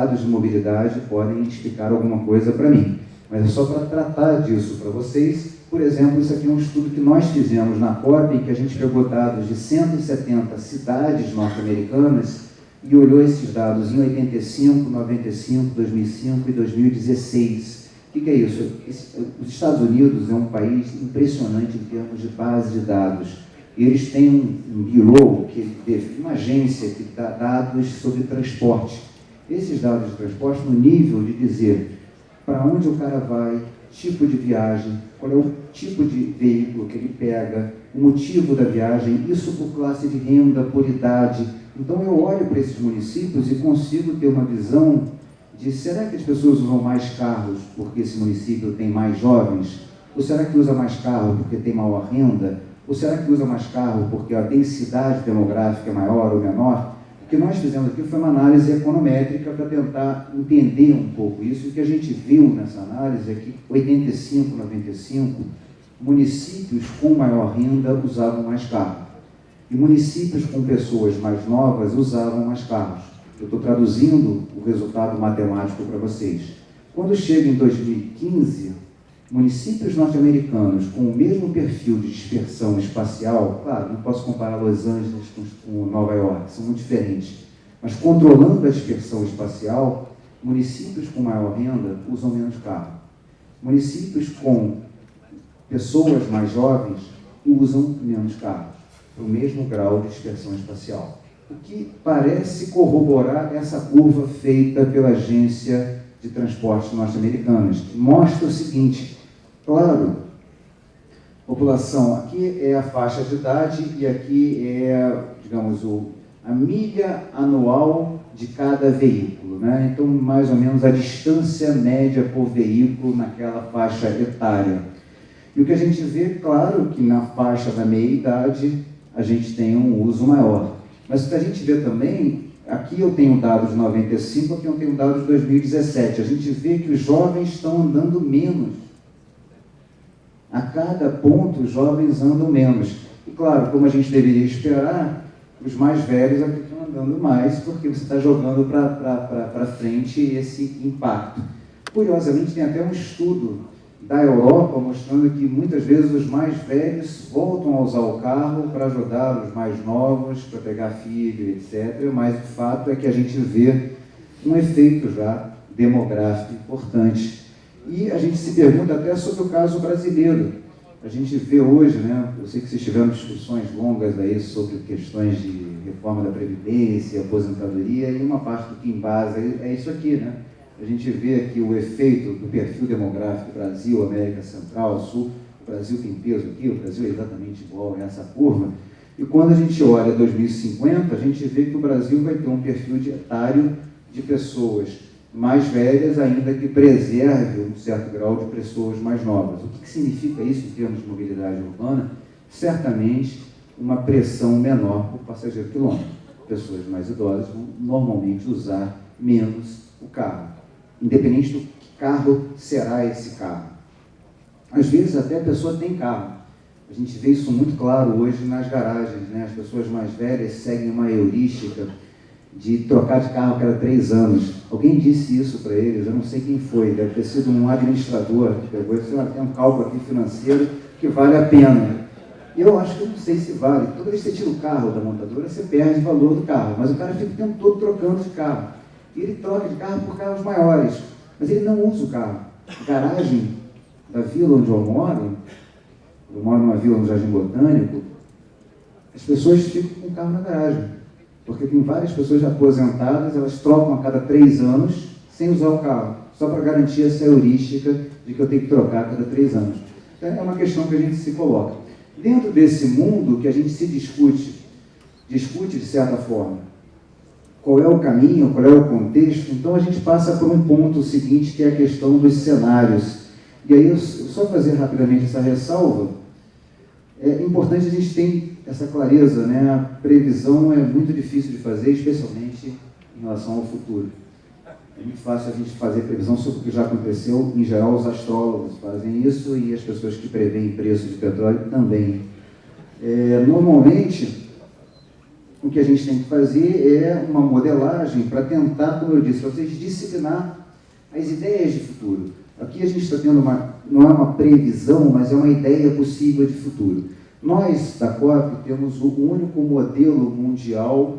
dados de mobilidade podem explicar alguma coisa para mim. Mas é só para tratar disso para vocês. Por exemplo, isso aqui é um estudo que nós fizemos na COP, em que a gente pegou dados de 170 cidades norte-americanas e olhou esses dados em 85, 95, 2005 e 2016. O que é isso? Os Estados Unidos é um país impressionante em termos de base de dados. Eles têm um bureau, uma agência que dá dados sobre transporte. Esses dados de transporte no nível de dizer para onde o cara vai, tipo de viagem, qual é o tipo de veículo que ele pega, o motivo da viagem, isso por classe de renda, por idade. Então eu olho para esses municípios e consigo ter uma visão de será que as pessoas usam mais carros porque esse município tem mais jovens? Ou será que usa mais carro porque tem maior renda? Ou será que usa mais carro porque a densidade demográfica é maior ou menor? O que nós fizemos aqui foi uma análise econométrica para tentar entender um pouco isso. O que a gente viu nessa análise é que 85, 95, municípios com maior renda usavam mais carro. E municípios com pessoas mais novas usavam mais carros. Eu estou traduzindo o resultado matemático para vocês. Quando chega em 2015, municípios norte-americanos com o mesmo perfil de dispersão espacial, claro, não posso comparar Los Angeles com Nova York, são muito diferentes, mas controlando a dispersão espacial, municípios com maior renda usam menos carro. Municípios com pessoas mais jovens usam menos carros, para o mesmo grau de dispersão espacial. O que parece corroborar essa curva feita pela Agência de Transportes norte-americanas. Mostra o seguinte, claro, população, aqui é a faixa de idade e aqui é, digamos, a milha anual de cada veículo, né? Então, mais ou menos a distância média por veículo naquela faixa etária. E o que a gente vê, claro, que na faixa da meia-idade a gente tem um uso maior. Mas o que a gente vê também, aqui eu tenho dados de 95, aqui eu tenho dados de 2017. A gente vê que os jovens estão andando menos. A cada ponto, os jovens andam menos. E claro, como a gente deveria esperar, os mais velhos aqui estão andando mais, porque você está jogando para frente esse impacto. Curiosamente, tem até um estudo da Europa mostrando que muitas vezes os mais velhos voltam a usar o carro para ajudar os mais novos, para pegar filho, etc. Mas o fato é que a gente vê um efeito já demográfico importante. E a gente se pergunta até sobre o caso brasileiro. A gente vê hoje, né, eu sei que vocês tiveram discussões longas aí sobre questões de reforma da Previdência, aposentadoria, e uma parte do que embasa é isso aqui, né? A gente vê aqui o efeito do perfil demográfico do Brasil, América Central, Sul. O Brasil tem peso aqui, o Brasil é exatamente igual a essa curva. E quando a gente olha 2050, a gente vê que o Brasil vai ter um perfil etário de pessoas mais velhas, ainda que preserve um certo grau de pessoas mais novas. O que significa isso em termos de mobilidade urbana? Certamente uma pressão menor por passageiro quilômetro. Pessoas mais idosas vão normalmente usar menos o carro, independente do que carro será esse carro. Às vezes até a pessoa tem carro. A gente vê isso muito claro hoje nas garagens, né? As pessoas mais velhas seguem uma heurística de trocar de carro a cada 3 anos. Alguém disse isso para eles, eu não sei quem foi, deve ter sido um administrador que pegou e disse, tem um cálculo aqui financeiro que vale a pena. Eu acho que eu não sei se vale. Toda vez que você tira o carro da montadora, você perde o valor do carro, mas o cara fica o tempo todo trocando de carro. E ele troca de carro por carros maiores, mas ele não usa o carro. A garagem da vila onde eu moro numa vila no Jardim Botânico, as pessoas ficam com o carro na garagem, porque tem várias pessoas aposentadas, elas trocam a cada 3 anos sem usar o carro, só para garantir essa heurística de que eu tenho que trocar a cada 3 anos. Então, é uma questão que a gente se coloca. Dentro desse mundo que a gente se discute de certa forma, qual é o caminho, qual é o contexto, então a gente passa por um ponto seguinte, que é a questão dos cenários. E aí, eu só fazer rapidamente essa ressalva, é importante a gente ter essa clareza, né? A previsão é muito difícil de fazer, especialmente em relação ao futuro. É muito fácil a gente fazer previsão sobre o que já aconteceu, em geral os astrólogos fazem isso e as pessoas que preveem preço de petróleo também. Normalmente, o que a gente tem que fazer é uma modelagem para tentar, como eu disse para vocês, disciplinar as ideias de futuro. Aqui a gente está tendo não é uma previsão, mas é uma ideia possível de futuro. Nós, da COP, temos o único modelo mundial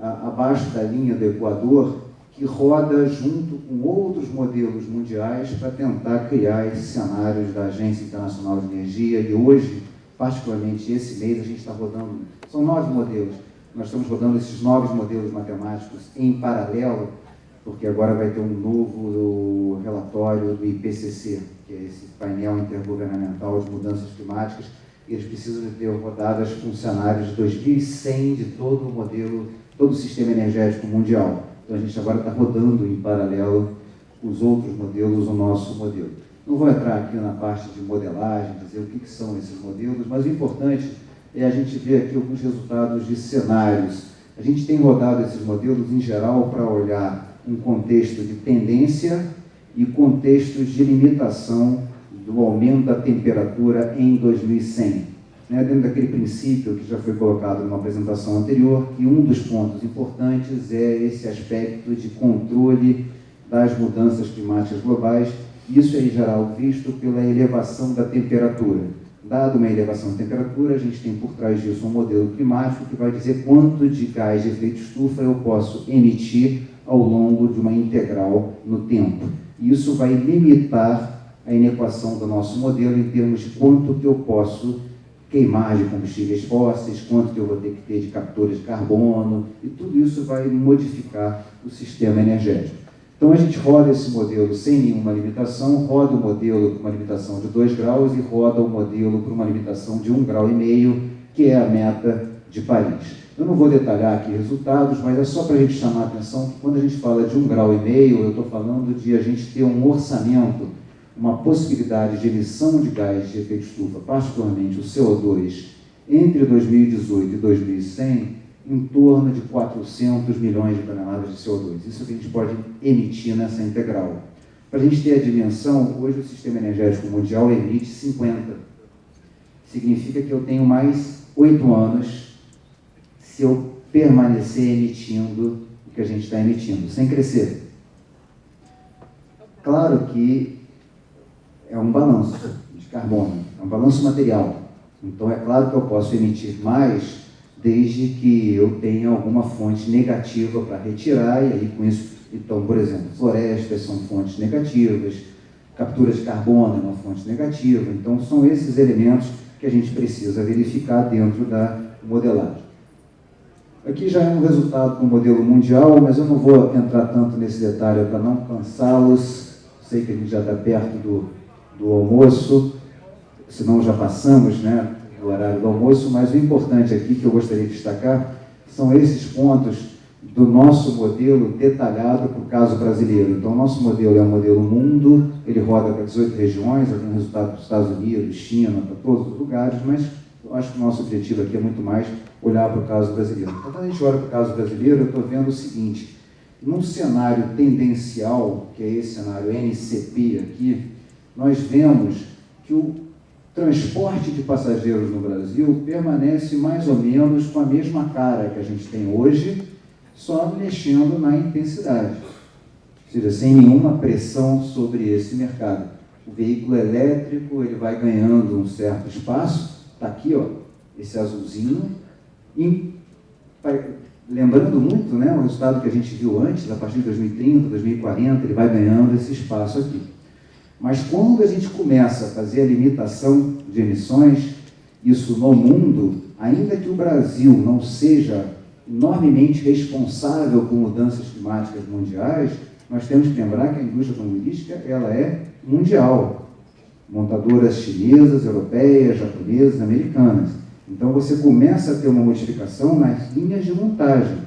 abaixo da linha do Equador que roda junto com outros modelos mundiais para tentar criar esses cenários da Agência Internacional de Energia. E hoje, particularmente esse mês, a gente está rodando, são 9 modelos, nós estamos rodando esses 9 modelos matemáticos em paralelo, porque agora vai ter um novo relatório do IPCC, que é esse painel intergovernamental de mudanças climáticas, e eles precisam de ter rodadas com cenários de 2100 de todo o modelo, todo o sistema energético mundial. Então a gente agora está rodando em paralelo os outros modelos, o nosso modelo. Não vou entrar aqui na parte de modelagem, dizer o que são esses modelos, mas o importante é a gente ver aqui alguns resultados de cenários. A gente tem rodado esses modelos em geral para olhar um contexto de tendência e contextos de limitação do aumento da temperatura em 2100. Dentro daquele princípio que já foi colocado numa apresentação anterior, que um dos pontos importantes é esse aspecto de controle das mudanças climáticas globais. Isso é, em geral, visto pela elevação da temperatura. Dado uma elevação da temperatura, a gente tem por trás disso um modelo climático que vai dizer quanto de gás de efeito estufa eu posso emitir ao longo de uma integral no tempo. Isso vai limitar a inequação do nosso modelo em termos de quanto que eu posso queimar de combustíveis fósseis, quanto que eu vou ter que ter de captura de carbono, e tudo isso vai modificar o sistema energético. Então a gente roda esse modelo sem nenhuma limitação, roda o modelo com uma limitação de 2 graus e roda o modelo com uma limitação de 1,5 graus, que é a meta de Paris. Eu não vou detalhar aqui resultados, mas é só para a gente chamar a atenção que quando a gente fala de 1,5 graus, eu estou falando de a gente ter um orçamento, uma possibilidade de emissão de gás de efeito estufa, particularmente o CO2, entre 2018 e 2100, em torno de 400 milhões de toneladas de CO2. Isso que a gente pode emitir nessa integral. Para a gente ter a dimensão, hoje o sistema energético mundial emite 50. Significa que eu tenho mais 8 anos se eu permanecer emitindo o que a gente está emitindo, sem crescer. Claro que é um balanço de carbono, é um balanço material. Então, é claro que eu posso emitir mais desde que eu tenha alguma fonte negativa para retirar, e aí com isso, então, por exemplo, florestas são fontes negativas, captura de carbono é uma fonte negativa, então são esses elementos que a gente precisa verificar dentro da modelagem. Aqui já é um resultado do modelo mundial, mas eu não vou entrar tanto nesse detalhe para não cansá-los. Sei que a gente já está perto do almoço, senão já passamos, do horário do almoço, mas o importante aqui que eu gostaria de destacar são esses pontos do nosso modelo detalhado para o caso brasileiro. Então, o nosso modelo é um modelo mundo, ele roda para 18 regiões, tem um resultado para os Estados Unidos, China, para todos os lugares, mas eu acho que o nosso objetivo aqui é muito mais olhar para o caso brasileiro. Então, quando a gente olha para o caso brasileiro, eu estou vendo o seguinte: num cenário tendencial, que é esse cenário NCP aqui, nós vemos que o transporte de passageiros no Brasil permanece mais ou menos com a mesma cara que a gente tem hoje, só mexendo na intensidade, ou seja, sem nenhuma pressão sobre esse mercado. O veículo elétrico ele vai ganhando um certo espaço, está aqui, esse azulzinho, lembrando muito o resultado que a gente viu antes, a partir de 2030, 2040, ele vai ganhando esse espaço aqui. Mas quando a gente começa a fazer a limitação de emissões, isso no mundo, ainda que o Brasil não seja enormemente responsável por mudanças climáticas mundiais, nós temos que lembrar que a indústria automobilística ela é mundial. Montadoras chinesas, europeias, japonesas, americanas. Então você começa a ter uma modificação nas linhas de montagem.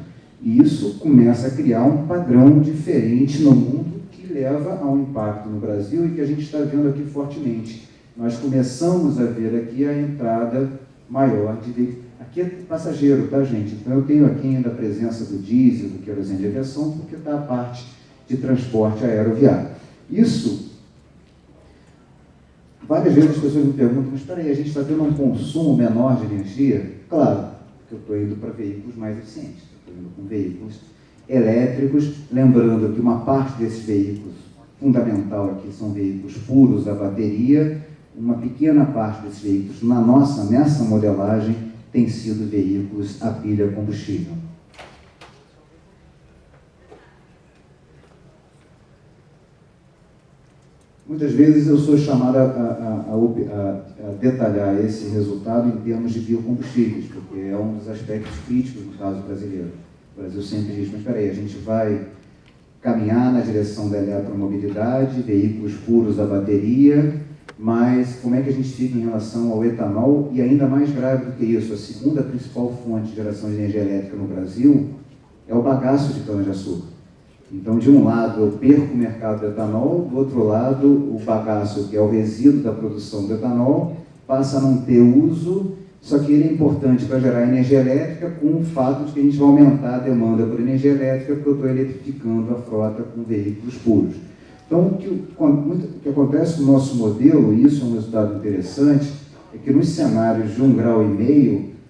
E isso começa a criar um padrão diferente no mundo que leva a um impacto no Brasil e que a gente está vendo aqui fortemente. Nós começamos a ver aqui a entrada maior de veículos. Aqui é passageiro, tá, gente? Então eu tenho aqui ainda a presença do diesel, do querosene de aviação, porque está a parte de transporte aeroviário. Isso, várias vezes as pessoas me perguntam, mas espera aí, a gente está tendo um consumo menor de energia? Claro, porque eu estou indo para veículos mais eficientes, estou indo com veículos elétricos, lembrando que uma parte desses veículos, fundamental aqui, são veículos puros a bateria, uma pequena parte desses veículos, nessa modelagem, tem sido veículos a pilha combustível. Muitas vezes eu sou chamado a detalhar esse resultado em termos de biocombustíveis, porque é um dos aspectos críticos no caso brasileiro. O Brasil sempre diz, mas espera aí, a gente vai caminhar na direção da eletromobilidade, veículos puros a bateria, mas como é que a gente fica em relação ao etanol? E ainda mais grave do que isso, a segunda principal fonte de geração de energia elétrica no Brasil é o bagaço de cana-de-açúcar. Então, de um lado, eu perco o mercado do etanol, do outro lado, o bagaço, que é o resíduo da produção do etanol, passa a não ter uso, só que ele é importante para gerar energia elétrica, com o fato de que a gente vai aumentar a demanda por energia elétrica, porque eu estou eletrificando a frota com veículos puros. Então, o que acontece com o nosso modelo, e isso é um resultado interessante, é que nos cenários de 1,5 grau,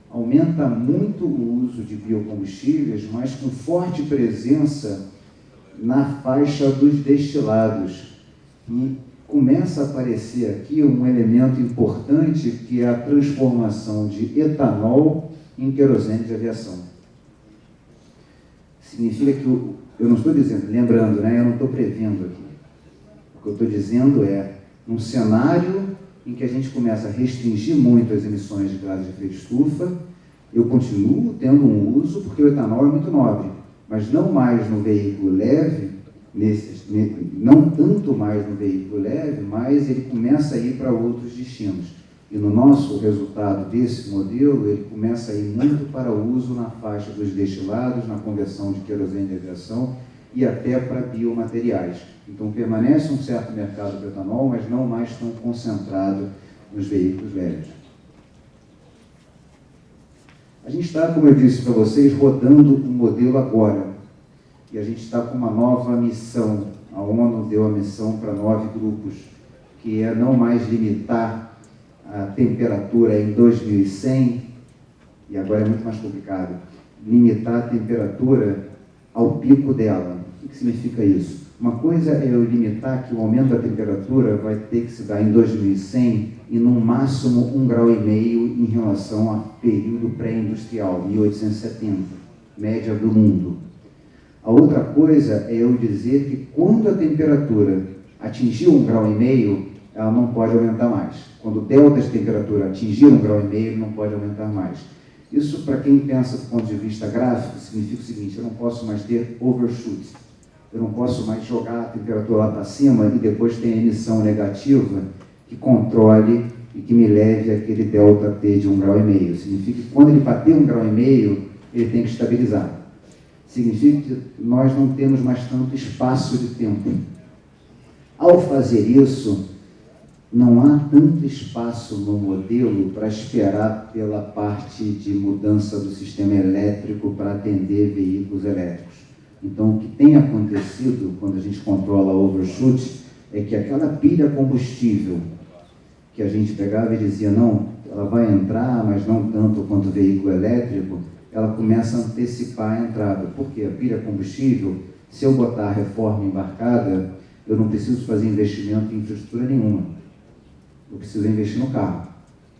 aumenta muito o uso de biocombustíveis, mas com forte presença na faixa dos destilados. E começa a aparecer aqui um elemento importante, que é a transformação de etanol em querosene de aviação. Significa que eu não estou dizendo, lembrando, né, eu não estou prevendo aqui. O que eu estou dizendo é, num cenário em que a gente começa a restringir muito as emissões de gases de efeito estufa, eu continuo tendo um uso, porque o etanol é muito nobre, mas não mais no veículo leve, não tanto mais no veículo leve, mas ele começa a ir para outros destinos. E no nosso resultado desse modelo, ele começa a ir muito para o uso na faixa dos destilados, na conversão de querosene de aviação e até para biomateriais. Então permanece um certo mercado para etanol, mas não mais tão concentrado nos veículos leves. A gente está, como eu disse para vocês, rodando um modelo agora. E a gente está com uma nova missão. A ONU deu a missão para 9 grupos, que é não mais limitar a temperatura em 2100, e agora é muito mais complicado, limitar a temperatura ao pico dela. O que significa isso? Uma coisa é eu limitar que o aumento da temperatura vai ter que se dar em 2100 e no máximo 1,5 grau em relação ao período pré-industrial, 1870, média do mundo. A outra coisa é eu dizer que quando a temperatura atingir 1,5 grau, ela não pode aumentar mais. Quando o delta de temperatura atingir 1,5 grau, ele não pode aumentar mais. Isso, para quem pensa do ponto de vista gráfico, significa o seguinte: eu não posso mais ter overshoot. Eu não posso mais jogar a temperatura lá para cima e depois ter a emissão negativa que controle e que me leve àquele delta T de 1,5 grau. Significa que quando ele bater 1,5 grau, ele tem que estabilizar. Significa que nós não temos mais tanto espaço de tempo. Ao fazer isso, não há tanto espaço no modelo para esperar pela parte de mudança do sistema elétrico para atender veículos elétricos. Então, o que tem acontecido quando a gente controla overshoot é que aquela pilha combustível que a gente pegava e dizia, não, ela vai entrar, mas não tanto quanto o veículo elétrico, ela começa a antecipar a entrada. Por quê? A pilha combustível, se eu botar a reforma embarcada, eu não preciso fazer investimento em infraestrutura nenhuma. Eu preciso investir no carro.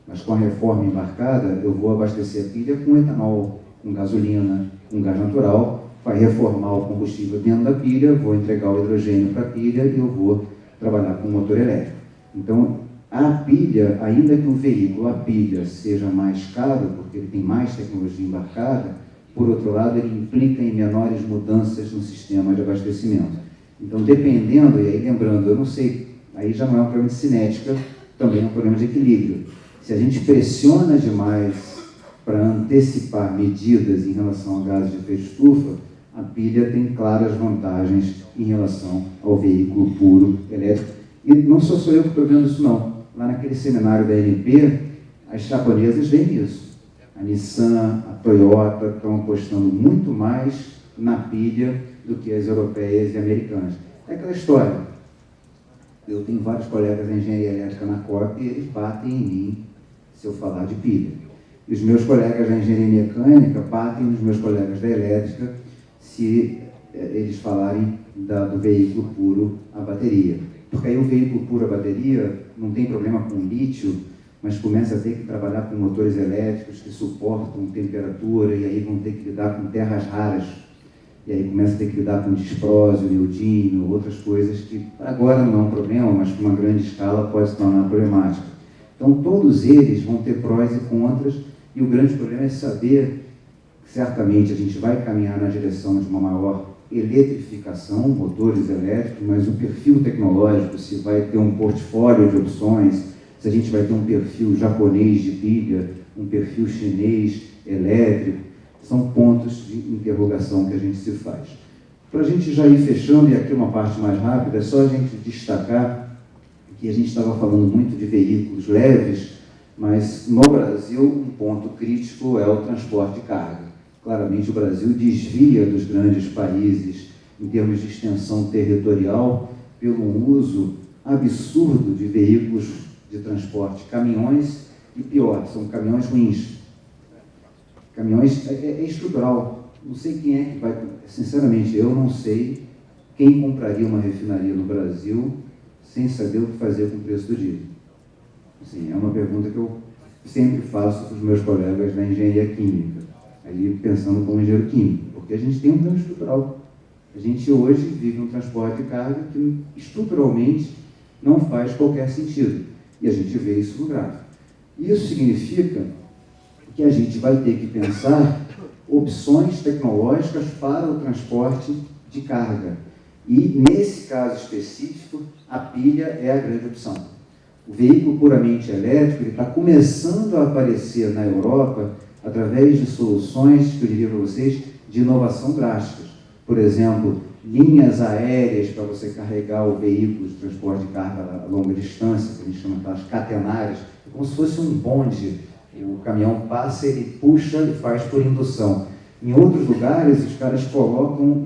Mas com a reforma embarcada, eu vou abastecer a pilha com etanol, com gasolina, com gás natural, vai reformar o combustível dentro da pilha, vou entregar o hidrogênio para a pilha e eu vou trabalhar com motor elétrico. Então, a pilha, ainda que o veículo, a pilha, seja mais caro, porque ele tem mais tecnologia embarcada, por outro lado, ele implica em menores mudanças no sistema de abastecimento. Então, dependendo, e aí lembrando, eu não sei, aí já não é um problema de cinética, também é um problema de equilíbrio. Se a gente pressiona demais para antecipar medidas em relação a gases de efeito estufa, a pilha tem claras vantagens em relação ao veículo puro elétrico. E não sou só eu que estou vendo isso, não. Lá naquele seminário da ANP, as japonesas veem isso. A Nissan, a Toyota estão apostando muito mais na pilha do que as europeias e americanas. É aquela história. Eu tenho vários colegas de engenharia elétrica na COP e eles batem em mim se eu falar de pilha. E os meus colegas da engenharia mecânica batem nos meus colegas da elétrica se eles falarem do veículo puro a bateria. Porque aí o veículo puro a bateria não tem problema com lítio, mas começa a ter que trabalhar com motores elétricos que suportam temperatura, e aí vão ter que lidar com terras raras. E aí começa a ter que lidar com disprósio, neodímio, outras coisas que agora não é um problema, mas com uma grande escala pode se tornar problemático. Então todos eles vão ter prós e contras, e o grande problema é saber que certamente a gente vai caminhar na direção de uma maior eletrificação, motores elétricos, mas o perfil tecnológico, se vai ter um portfólio de opções, se a gente vai ter um perfil japonês de pilha, um perfil chinês elétrico, são pontos de interrogação que a gente se faz. Para a gente já ir fechando, e aqui uma parte mais rápida, é só a gente destacar que a gente estava falando muito de veículos leves, mas no Brasil um ponto crítico é o transporte de carga. Claramente o Brasil desvia dos grandes países em termos de extensão territorial pelo uso absurdo de veículos de transporte, caminhões, e pior, são caminhões ruins. Caminhões é estrutural. Não sei quem é que vai... Sinceramente, eu não sei quem compraria uma refinaria no Brasil sem saber o que fazer com o preço do diesel. Assim, é uma pergunta que eu sempre faço para os meus colegas da engenharia química, aí pensando como engenheiro químico, porque a gente tem um plano estrutural. A gente hoje vive um transporte de carga que estruturalmente não faz qualquer sentido. E a gente vê isso no gráfico. Isso significa que a gente vai ter que pensar opções tecnológicas para o transporte de carga. E, nesse caso específico, a pilha é a grande opção. O veículo puramente elétrico está começando a aparecer na Europa através de soluções, que eu diria para vocês, de inovação drásticas. Por exemplo, linhas aéreas para você carregar o veículo de transporte de carga a longa distância, que a gente chama de catenárias, como se fosse um bonde. O caminhão passa, ele puxa e faz por indução. Em outros lugares, os caras colocam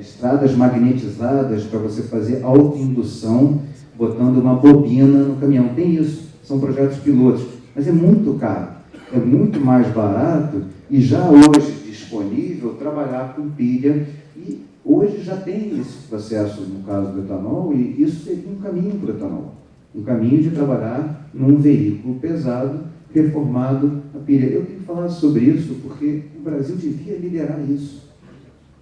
estradas magnetizadas para você fazer autoindução, botando uma bobina no caminhão. Tem isso, são projetos pilotos, mas é muito caro. É muito mais barato e já hoje disponível trabalhar com pilha, e hoje já tem esse processo no caso do etanol, e isso seria um caminho para o etanol. Um caminho de trabalhar num veículo pesado, reformado a pilha. Eu tenho falado sobre isso porque o Brasil devia liderar isso.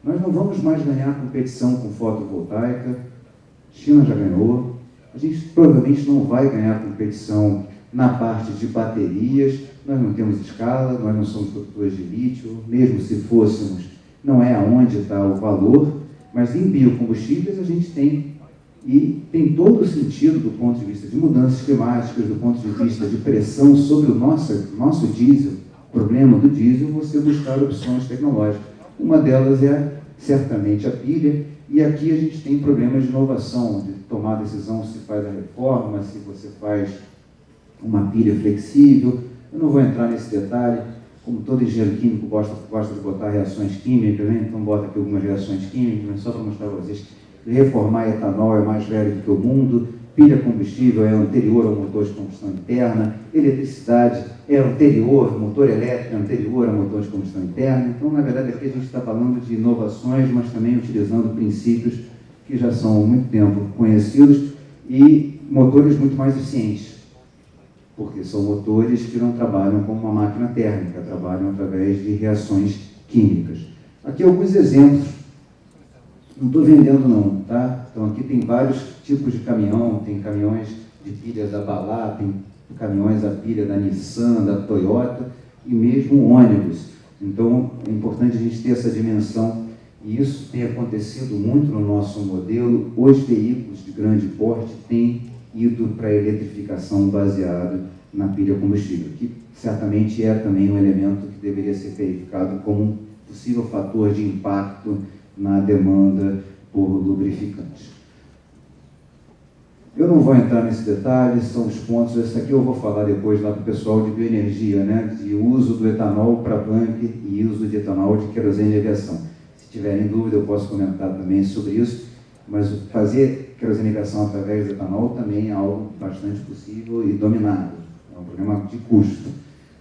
Nós não vamos mais ganhar competição com fotovoltaica, China já ganhou, a gente provavelmente não vai ganhar competição na parte de baterias, nós não temos escala, nós não somos produtores de lítio, mesmo se fôssemos, não é aonde está o valor, mas em biocombustíveis a gente tem, e tem todo o sentido do ponto de vista de mudanças climáticas, do ponto de vista de pressão sobre o nosso diesel, o problema do diesel, você buscar opções tecnológicas. Uma delas é certamente a pilha, e aqui a gente tem problemas de inovação, de tomar a decisão se faz a reforma, se você faz uma pilha flexível. Eu não vou entrar nesse detalhe, como todo engenheiro químico gosta de botar reações químicas, né? Então bota aqui algumas reações químicas, mas só para mostrar para vocês que reformar etanol é mais velho do que o mundo, pilha combustível é anterior ao motor de combustão interna, eletricidade é anterior, motor elétrico é anterior ao motor de combustão interna. Então, na verdade, aqui a gente está falando de inovações, mas também utilizando princípios que já são há muito tempo conhecidos, e motores muito mais eficientes, porque são motores que não trabalham como uma máquina térmica, trabalham através de reações químicas. Aqui alguns exemplos, não estou vendendo não, tá? Então aqui tem vários tipos de caminhão, tem caminhões de pilha da Balá, tem caminhões a pilha da Nissan, da Toyota, e mesmo ônibus. Então é importante a gente ter essa dimensão, e isso tem acontecido muito no nosso modelo. Os veículos de grande porte têm ido para a eletrificação baseada na pilha combustível, que certamente é também um elemento que deveria ser verificado como um possível fator de impacto na demanda por lubrificantes. Eu não vou entrar nesse detalhe, são os pontos, esse aqui eu vou falar depois lá para o pessoal de bioenergia, né, de uso do etanol para bunker e uso de etanol de querosene de aviação. Se tiverem dúvida, eu posso comentar também sobre isso, mas fazer querosene de aviação através do etanol também é algo bastante possível e dominado, é um problema de custo.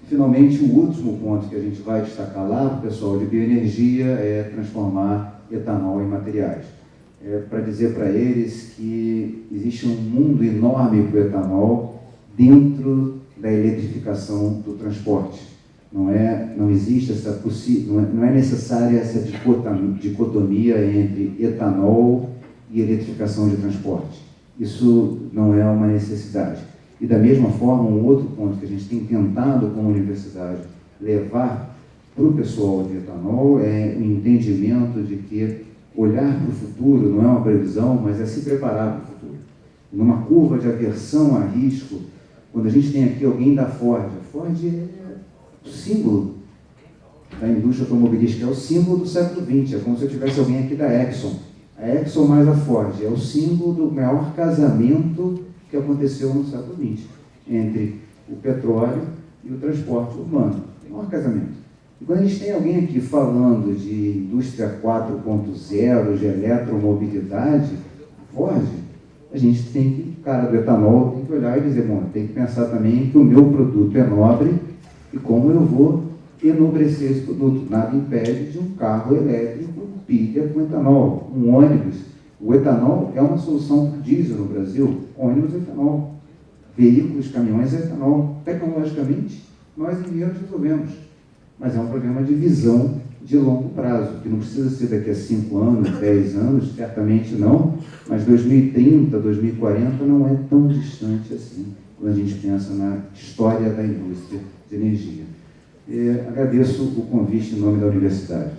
Finalmente, o último ponto que a gente vai destacar lá, o pessoal de bioenergia, é transformar etanol em materiais. Para dizer para eles que existe um mundo enorme para o etanol dentro da eletrificação do transporte. Não existe essa não é necessária essa dicotomia entre etanol e eletrificação de transporte. Isso não é uma necessidade. E da mesma forma, um outro ponto que a gente tem tentado como universidade levar para o pessoal de etanol é o entendimento de que olhar para o futuro não é uma previsão, mas é se preparar para o futuro. Numa curva de aversão a risco, quando a gente tem aqui alguém da Ford, a Ford é o símbolo da indústria automobilística, é o símbolo do século XX, é como se eu tivesse alguém aqui da Exxon. A Exxon mais a Ford é o símbolo do maior casamento que aconteceu no século XX, entre o petróleo e o transporte urbano. Tem o maior casamento. E quando a gente tem alguém aqui falando de indústria 4.0, de eletromobilidade, Ford, a gente tem que, o cara do etanol tem que olhar e dizer, bom, tem que pensar também que o meu produto é nobre e como eu vou enobrecer esse produto. Nada impede de um carro elétrico pilha com etanol, um ônibus. O etanol é uma solução para o diesel no Brasil, ônibus é etanol, veículos, caminhões é etanol. Tecnologicamente, nós engenheiros resolvemos, mas é um problema de visão de longo prazo, que não precisa ser daqui a 5 anos, 10 anos, certamente não, mas 2030, 2040 não é tão distante assim, quando a gente pensa na história da indústria de energia. Agradeço o convite em nome da universidade.